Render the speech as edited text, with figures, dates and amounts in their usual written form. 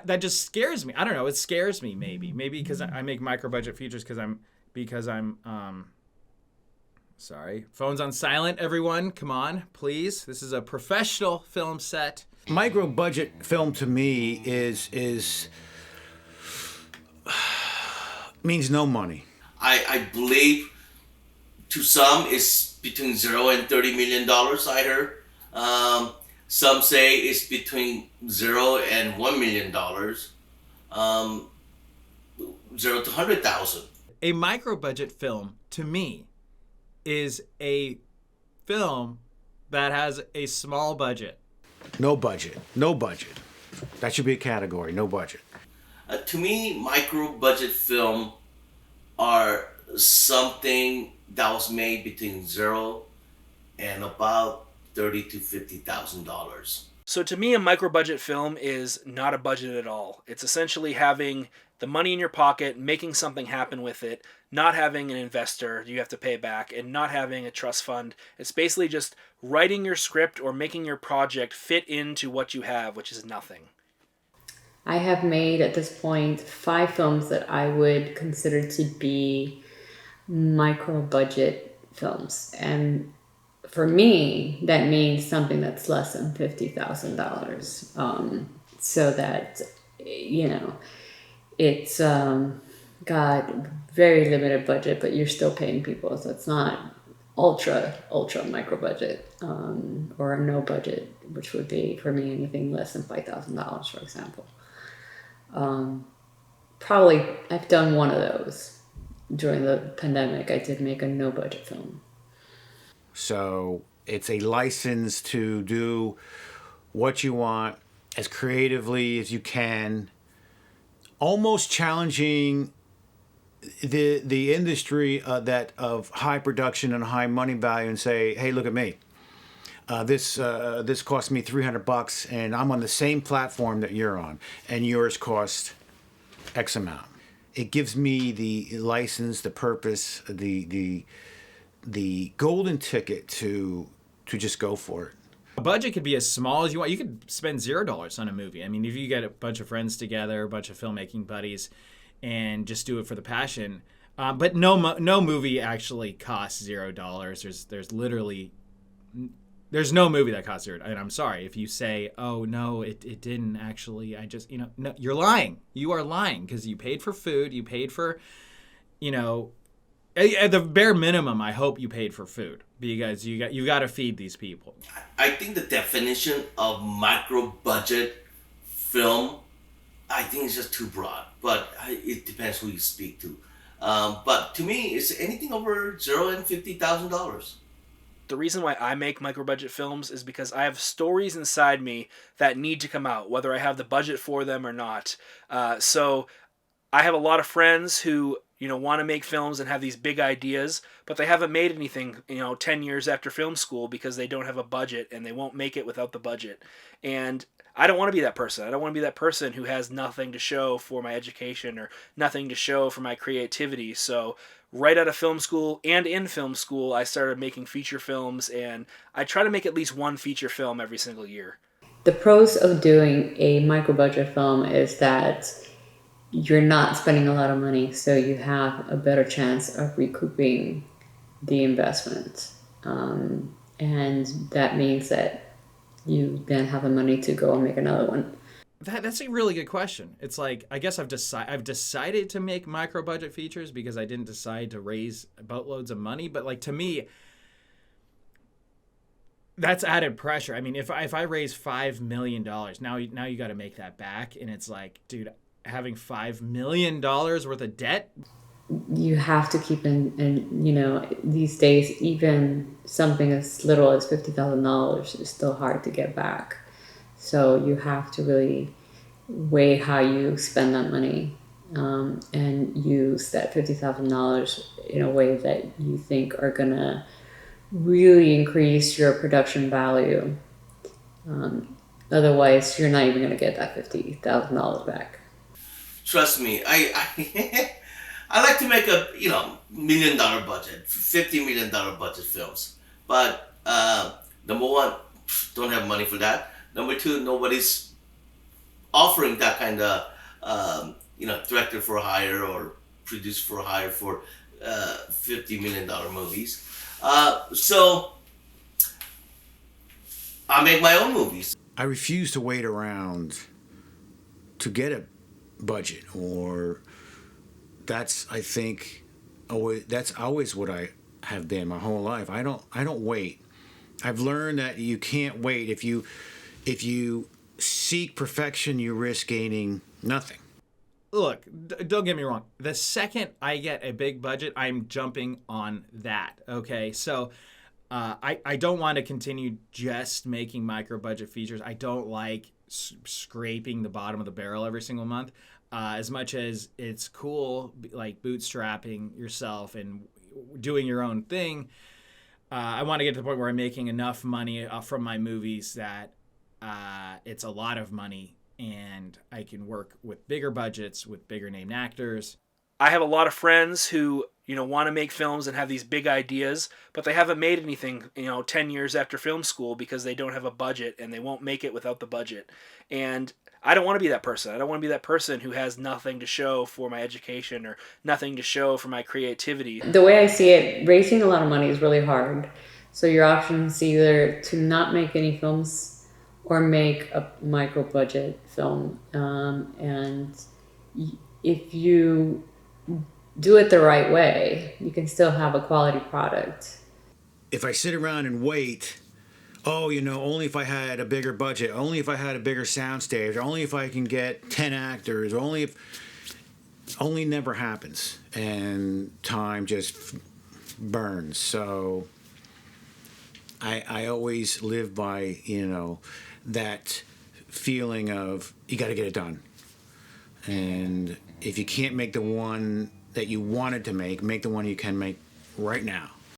that just scares me. I don't know. It scares me maybe because I make micro budget features because I'm sorry. Phone's on silent, everyone. Come on, please. This is a professional film set. Micro budget film to me is means no money. I believe to some it's between $0 and $30 million, I heard. Some say it's between $0 and $1 million. 0 to 100,000. A micro budget film to me is a film that has a small budget. No budget. No budget. That should be a category. No budget. To me, micro budget film are something that was made between 0 and about $30,000 to $50,000. So to me, a micro budget film is not a budget at all. It's essentially having the money in your pocket, making something happen with it, not having an investor you have to pay back, and not having a trust fund. It's basically just writing your script or making your project fit into what you have, which is nothing. I have made at this point 5 films that I would consider to be micro budget films. And for me, that means something that's less than $50,000. So that, it's got very limited budget, but you're still paying people. So it's not ultra micro budget, or no budget, which would be for me anything less than $5,000, for example. Probably I've done one of those during the pandemic. I did make a no budget film. So it's a license to do what you want as creatively as you can, almost challenging the industry that of high production and high money value, and say, hey, look at me. This cost me $300, and I'm on the same platform that you're on, and yours cost X amount. It gives me the license, the purpose, the golden ticket to just go for it. A budget could be as small as you want. You could spend $0 on a movie. I mean, if you get a bunch of friends together, a bunch of filmmaking buddies, and just do it for the passion. But no movie actually costs $0. There's no movie that costs $0. And I'm sorry if you say, oh no, it didn't actually. I just no, you're lying. You are lying because you paid for food. You paid for, at the bare minimum, I hope you paid for food because you got to feed these people. I think the definition of micro budget film, I think it's just too broad, but it depends who you speak to. But to me, it's anything over $0 and $50,000. The reason why I make micro budget films is because I have stories inside me that need to come out, whether I have the budget for them or not. So I have a lot of friends who want to make films and have these big ideas, but they haven't made anything 10 years after film school because they don't have a budget and they won't make it without the budget. And I don't want to be that person. I don't want to be that person who has nothing to show for my education or nothing to show for my creativity. So right out of film school and in film school, I started making feature films, and I try to make at least one feature film every single year. The pros of doing a micro budget film is that you're not spending a lot of money, so you have a better chance of recouping the investment. And that means that you then have the money to go and make another one. That's a really good question. It's like, I guess I've decided to make micro budget features because I didn't decide to raise boatloads of money. But like, to me, that's added pressure. I mean, if I raise $5 million, now you got to make that back. And it's like, dude, having $5 million worth of debt. You have to keep in these days, even something as little as $50,000 is still hard to get back. So you have to really weigh how you spend that money, and use that $50,000 in a way that you think are gonna really increase your production value. Otherwise, you're not even gonna get that $50,000 back. Trust me, I like to make a $1 million budget, $50 million budget films. But number one, don't have money for that. Number two, nobody's offering that kind of director for hire or producer for hire for $50 million movies. So I make my own movies. I refuse to wait around to get a budget, or that's always what I have been my whole life. I don't wait. I've learned that you can't wait. If you seek perfection, you risk gaining nothing. Look, don't get me wrong. The second I get a big budget, I'm jumping on that. Okay, so I don't want to continue just making micro budget features. I don't like scraping the bottom of the barrel every single month. As much as it's cool, like bootstrapping yourself and doing your own thing, I want to get to the point where I'm making enough money from my movies that it's a lot of money and I can work with bigger budgets, with bigger named actors. I have a lot of friends who, want to make films and have these big ideas, but they haven't made anything, 10 years after film school because they don't have a budget and they won't make it without the budget. And I don't want to be that person. I don't want to be that person who has nothing to show for my education or nothing to show for my creativity. The way I see it, raising a lot of money is really hard. So your option is either to not make any films or make a micro budget film. And if you do it the right way, you can still have a quality product. If I sit around and wait, only if I had a bigger budget, only if I had a bigger soundstage, only if I can get 10 actors, only never happens. And time just burns. So I always live by, that feeling of you got to get it done. And if you can't make the one that you wanted to make the one you can make right now.